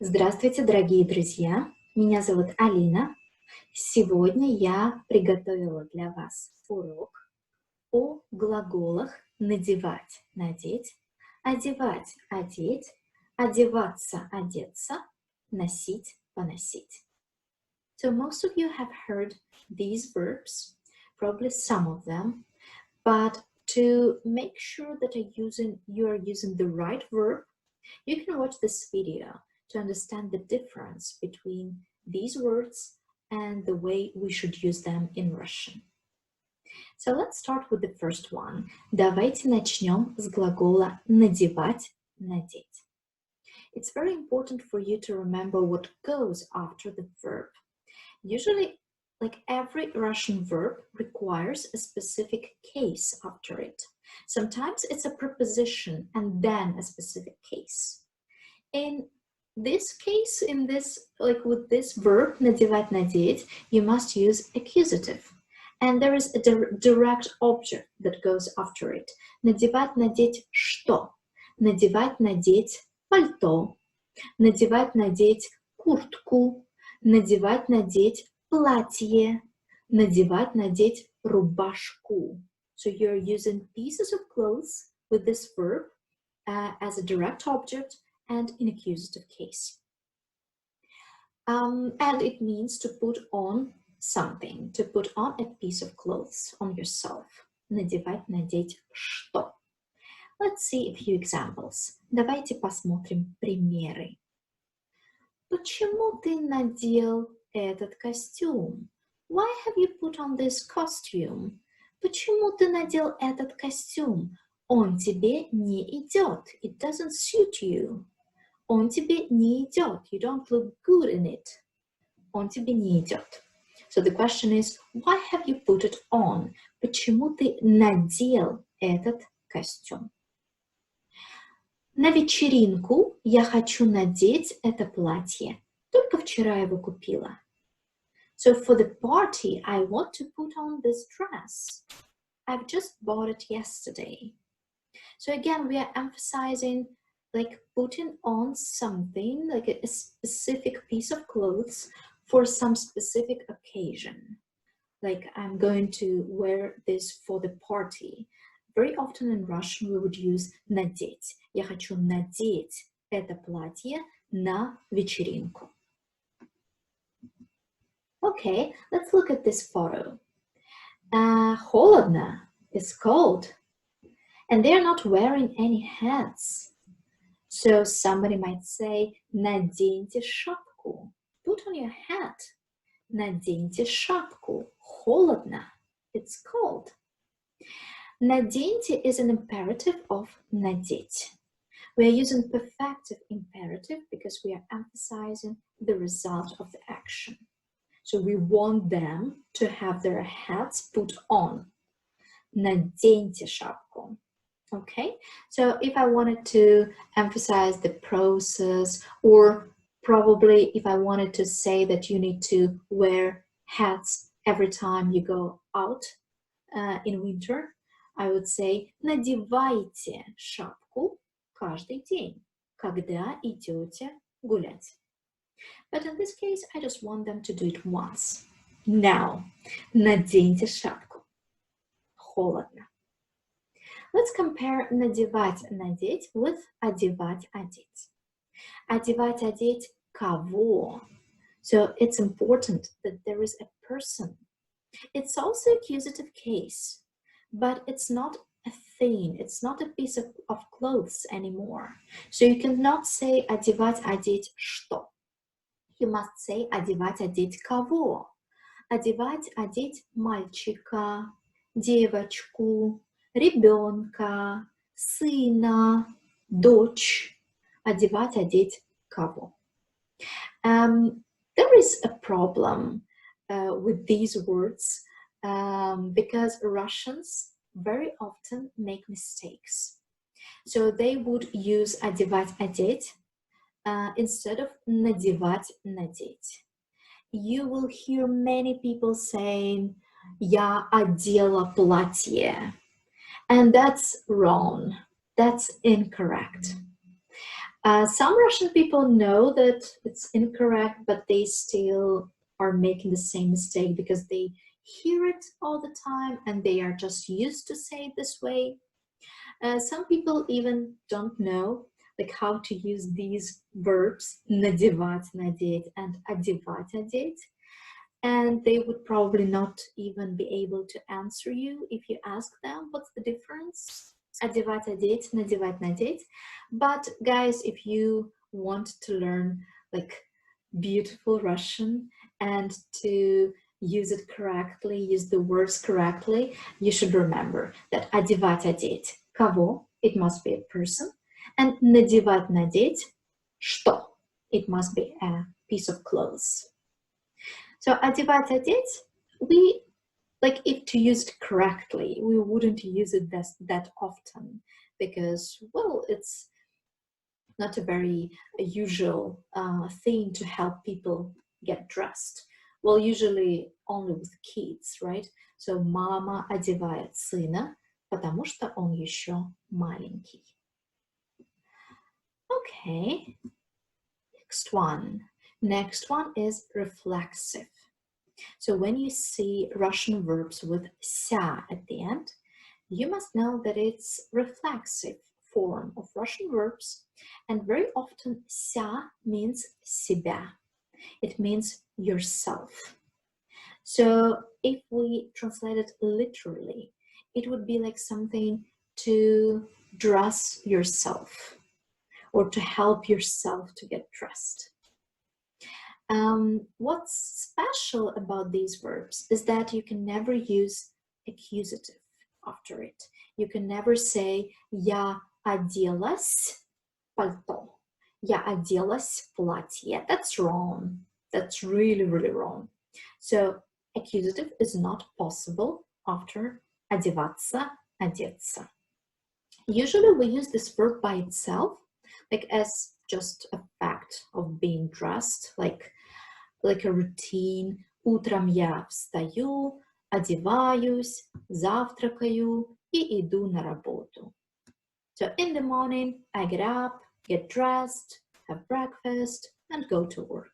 Здравствуйте, дорогие друзья! Меня зовут Алина. Сегодня я приготовила для вас урок о глаголах надевать, надеть, одевать, одеть, одеваться, одеться, носить, поносить. So most of you have heard these verbs, probably some of them, but to make sure that you are using the right verb, you can watch this video to understand the difference between these words and the way we should use them in Russian. So let's start with the first one. Давайте начнем с глагола надевать, надеть. It's very important for you to remember what goes after the verb. Usually, like every Russian verb requires a specific case after it. Sometimes it's a preposition and then a specific case. In this case, with this verb, надевать, надеть, you must use accusative. And there is a direct object that goes after it. Надевать, надеть что? Надевать, надеть пальто. Надевать, надеть куртку. Надевать, надеть платье. Надевать, надеть рубашку. So you're using pieces of clothes with this verb as a direct object and in accusative case. And it means to put on something, to put on a piece of clothes on yourself. Надевать, надеть что? Let's see a few examples. Давайте посмотрим примеры. Почему ты надел этот костюм? Why have you put on this costume? Почему ты надел этот костюм? Он тебе не идет. It doesn't suit you. Он тебе не идет. You don't look good in it. Он тебе не идет. So the question is, why have you put it on? Почему ты надел этот костюм? На вечеринку я хочу надеть это платье. Только вчера его купила. So for the party, I want to put on this dress. I've just bought it yesterday. So again, we are emphasizing like putting on something, like a specific piece of clothes for some specific occasion. Like I'm going to wear this for the party. Very often in Russian we would use надеть. Я хочу надеть это платье на вечеринку. Okay, let's look at this photo. Холодно, it's cold. And they're not wearing any hats. So somebody might say, наденьте шапку. Put on your hat. Наденьте шапку. Холодно. It's cold. Наденьте is an imperative of надеть. We are using perfective imperative because we are emphasizing the result of the action. So we want them to have their hats put on. Наденьте шапку. Okay, so if I wanted to emphasize the process, or probably if I wanted to say that you need to wear hats every time you go out in winter, I would say надевайте шапку каждый день, когда идете гулять. But in this case, I just want them to do it once. Now, наденьте шапку. Холодно. Let's compare надевать, надеть with одевать, одеть. Одевать, одеть кого? So it's important that there is a person. It's also accusative case, but it's not a thing. It's not a piece of clothes anymore. So you cannot say одевать, одеть что? You must say одевать, одеть кого? Одевать, одеть мальчика, девочку, ребенка, сына, дочь. Одевать, одеть кого? There is a problem with these words because Russians very often make mistakes. So they would use одевать, одеть instead of надевать, надеть. You will hear many people saying я одела платье. And that's wrong. That's incorrect. Some Russian people know that it's incorrect, but they still are making the same mistake because they hear it all the time and they are just used to say it this way. Some people even don't know like how to use these verbs надевать, надеть, and одевать, одеть. And they would probably not even be able to answer you if you ask them what's the difference. Одевать, одеть, надевать, надеть. But guys, if you want to learn like beautiful Russian and to use it correctly, use the words correctly, you should remember that одевать, одеть, кого? It must be a person. And надевать, надеть, что? It must be a piece of clothes. So одевать, одеть, we like if to use it correctly, we wouldn't use it that often because, well, it's not a very usual thing to help people get dressed. Well, usually only with kids, right? So мама одевает сына, потому что он еще маленький. Okay, next one. Next one is reflexive. So when you see Russian verbs with ся at the end, you must know that it's reflexive form of Russian verbs, and very often ся means себя. It means yourself. So if we translate it literally, it would be like something to dress yourself or to help yourself to get dressed. What's special about these verbs is that you can never use accusative after it. You can never say я оделась пальто, я оделась платье. That's wrong. That's really, really wrong. So accusative is not possible after одеваться, одеться. Usually we use this verb by itself, like as just a fact of being dressed, like a routine. Утром я встаю, одеваюсь, завтракаю и иду на работу. So in the morning, I get up, get dressed, have breakfast, and go to work.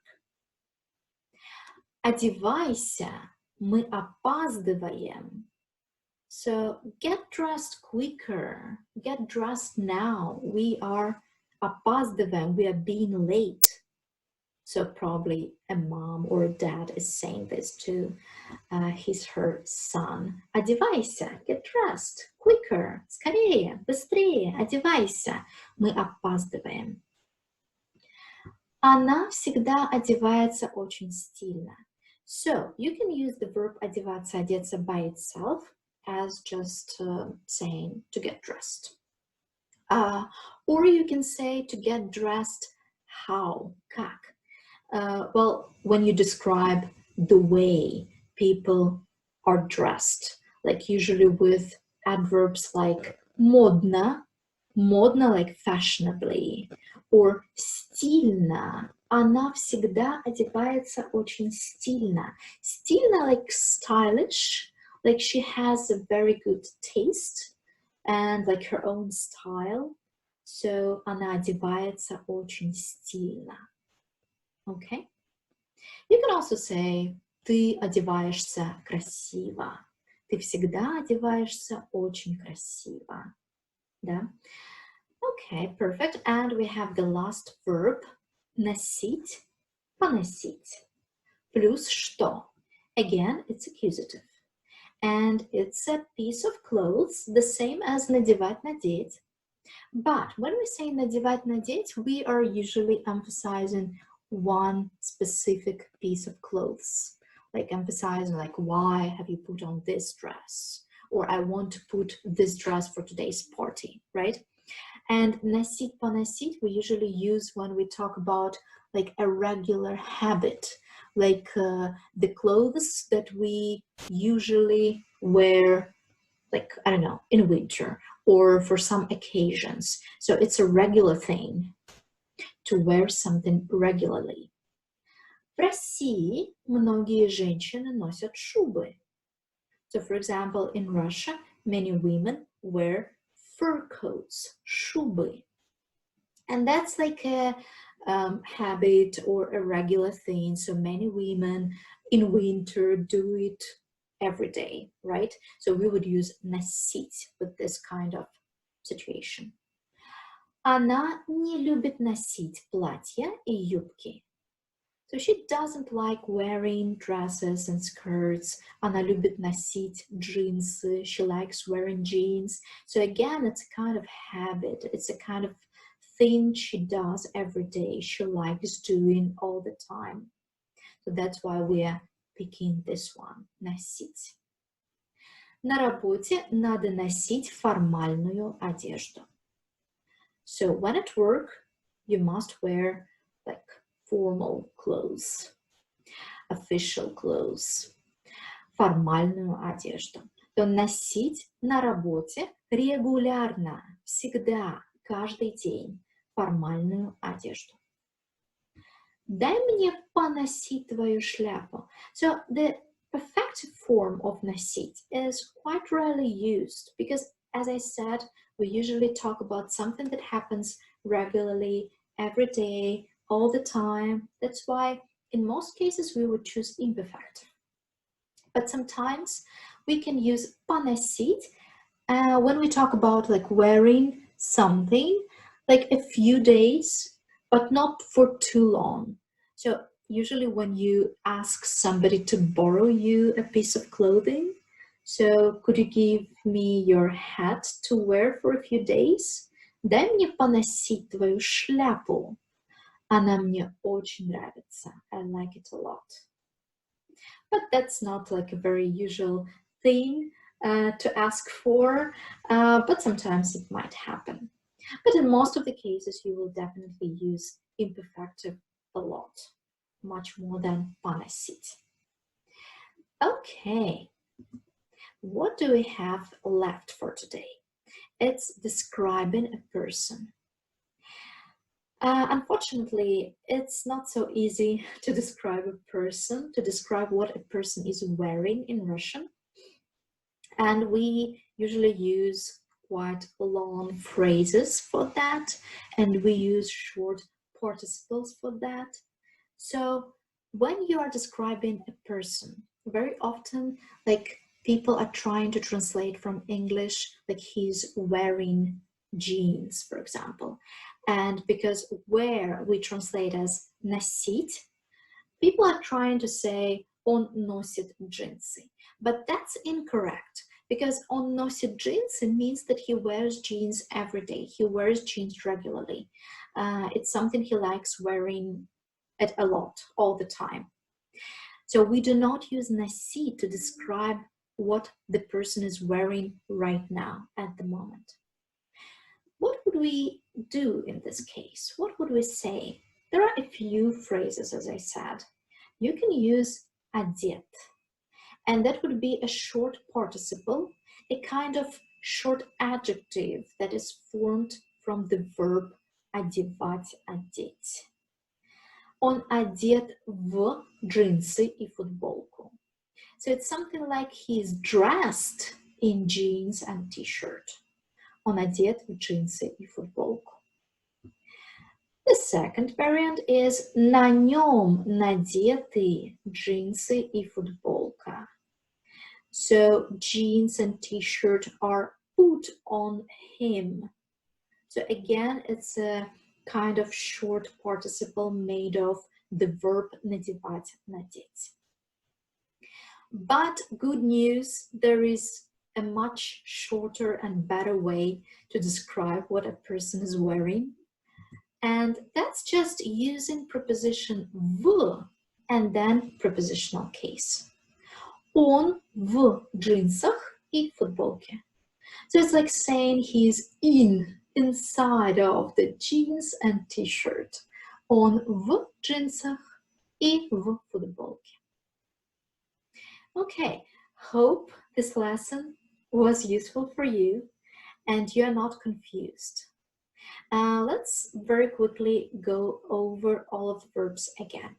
Одевайся, мы опаздываем. So get dressed quicker, get dressed now. We are опаздываем, we are being late. So probably a mom or a dad is saying this to her son. Одевайся, get dressed, quicker, скорее, быстрее, одевайся, мы опаздываем. Она всегда одевается очень стильно. So you can use the verb одеваться, одеться by itself as just saying to get dressed. Or you can say to get dressed how, как. Well, when you describe the way people are dressed, like usually with adverbs like модно, модно like fashionably, or стильно, она всегда одевается очень стильно. Стильно like stylish, like she has a very good taste and like her own style. So она одевается очень стильно. Okay. You can also say ты одеваешься красиво. Ты всегда одеваешься очень красиво. Да? Okay, perfect. And we have the last verb носить, поносить. Плюс что? Again, it's accusative. And it's a piece of clothes, the same as надевать, надеть. But when we say надевать, надеть, we are usually emphasizing one specific piece of clothes, like emphasizing like, why have you put on this dress? Or I want to put this dress for today's party, right? And носить, поносить we usually use when we talk about like a regular habit, like the clothes that we usually wear, like, I don't know, in winter or for some occasions. So it's a regular thing to wear something regularly. В России многие женщины носят шубы. So, for example, in Russia, many women wear fur coats, шубы. And that's like a habit or a regular thing. So many women in winter do it every day, right? So we would use носить with this kind of situation. Она не любит носить платья и юбки. So she doesn't like wearing dresses and skirts. Она любит носить джинсы. She likes wearing jeans. So again, it's a kind of habit. It's a kind of thing she does every day. She likes doing all the time. So that's why we are picking this one. Носить. На работе надо носить формальную одежду. So when at work, you must wear like formal clothes, official clothes, формальную одежду. То носить на работе регулярно, всегда, каждый день формальную одежду. Дай мне поносить твою шляпу. So the perfective form of носить is quite rarely used because, as I said, we usually talk about something that happens regularly, every day, all the time. That's why in most cases we would choose imperfective. But sometimes we can use поносить when we talk about like wearing something like a few days, but not for too long. So usually when you ask somebody to borrow you a piece of clothing, so could you give me your hat to wear for a few days? Дай мне поносить твою шляпу. Она мне очень нравится. I like it a lot. But that's not like a very usual thing to ask for, but sometimes it might happen. But in most of the cases, you will definitely use imperfective a lot, much more than поносить. Okay, what do we have left for today? It's describing a person. Unfortunately, it's not so easy to describe a person, to describe what a person is wearing in Russian. And we usually use quite long phrases for that, and we use short participles for that. So when you are describing a person, very often like people are trying to translate from English, like he's wearing jeans, for example. And because wear we translate as носить, people are trying to say он носит джинсы. But that's incorrect because он носит джинсы means that he wears jeans every day. He wears jeans regularly. It's something he likes wearing it a lot, all the time. So we do not use носить to describe what the person is wearing right now at the moment. What would we do in this case? What would we say? There are a few phrases, as I said. You can use одет, and that would be a short participle, a kind of short adjective that is formed from the verb одевать, одеть. Он одет в джинсы и футболку. So it's something like he's dressed in jeans and t-shirt. Он одет в джинсы и футболку. The second variant is на нем надеты джинсы и футболка. So jeans and t-shirt are put on him. So again, it's a kind of short participle made of the verb надевать, надеть. But good news, there is a much shorter and better way to describe what a person is wearing. And that's just using preposition в and then prepositional case. Он в джинсах и футболке. So it's like saying he's inside of the jeans and t-shirt. Он в джинсах и в футболке. Okay, hope this lesson was useful for you and you are not confused. Let's very quickly go over all of the verbs again.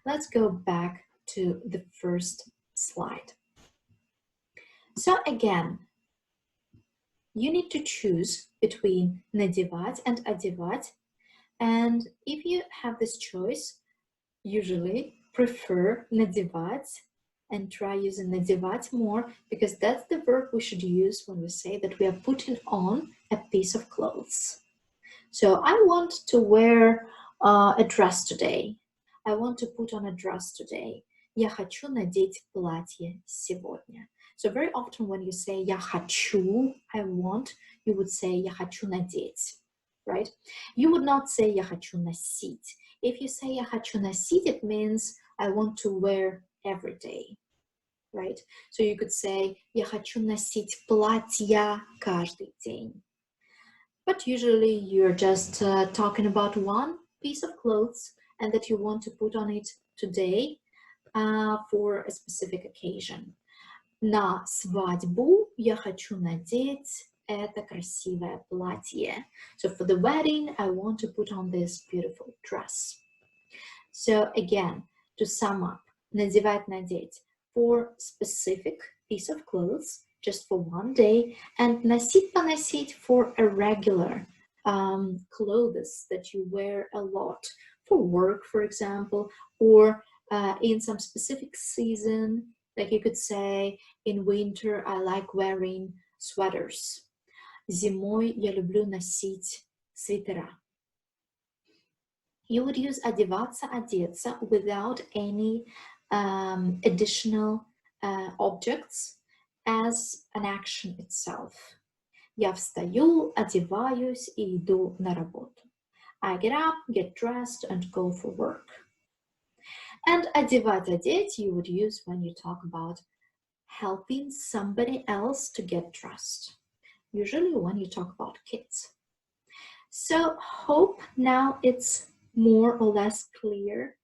Let's go back to the first slide. So again, you need to choose between надевать and одевать And if you have this choice, usually prefer надевать and try using надевать more, because that's the verb we should use when we say that we are putting on a piece of clothes. So I want to wear a dress today. I want to put on a dress today. Я хочу надеть платье сегодня. So very often when you say я хочу, I want, you would say я хочу надеть, right? You would not say я хочу носить. If you say я хочу носить, it means I want to wear every day, right? So you could say я хочу носить платья каждый день. But usually you're just talking about one piece of clothes and that you want to put on it today for a specific occasion. На свадьбу я хочу надеть это красивое платье. So for the wedding, I want to put on this beautiful dress. So again, to sum up, надевать, надеть for specific piece of clothes, just for one day, and носить, поносить for a regular clothes that you wear a lot for work, for example, or in some specific season. Like you could say, in winter, I like wearing sweaters. Зимой я люблю носить свитера. You would use одеваться, одеться without any additional objects as an action itself. Я встаю, одеваюсь и иду на работу. I get up, get dressed, and go for work. And одевать, одеть you would use when you talk about helping somebody else to get dressed. Usually when you talk about kids. So hope now it's more or less clear,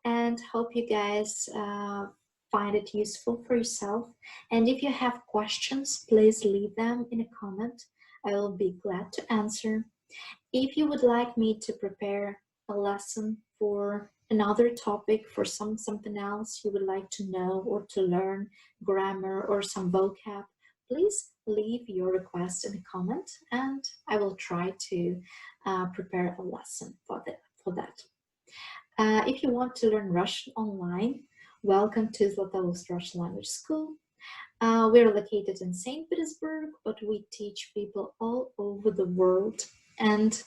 and hope you guys find it useful for yourself. And if you have questions, please leave them in a comment. I will be glad to answer. If you would like me to prepare a lesson for another topic, for something else you would like to know or to learn, grammar or some vocab, please leave your request in a comment and I will try to prepare a lesson for that. If you want to learn Russian online, welcome to Zlatoust Russian Language School. We're located in St. Petersburg, but we teach people all over the world. And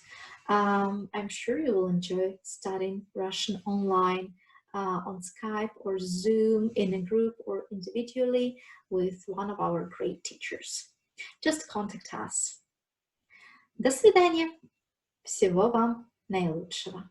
I'm sure you will enjoy studying Russian online on Skype or Zoom, in a group or individually with one of our great teachers. Just contact us. До свидания. Всего вам наилучшего.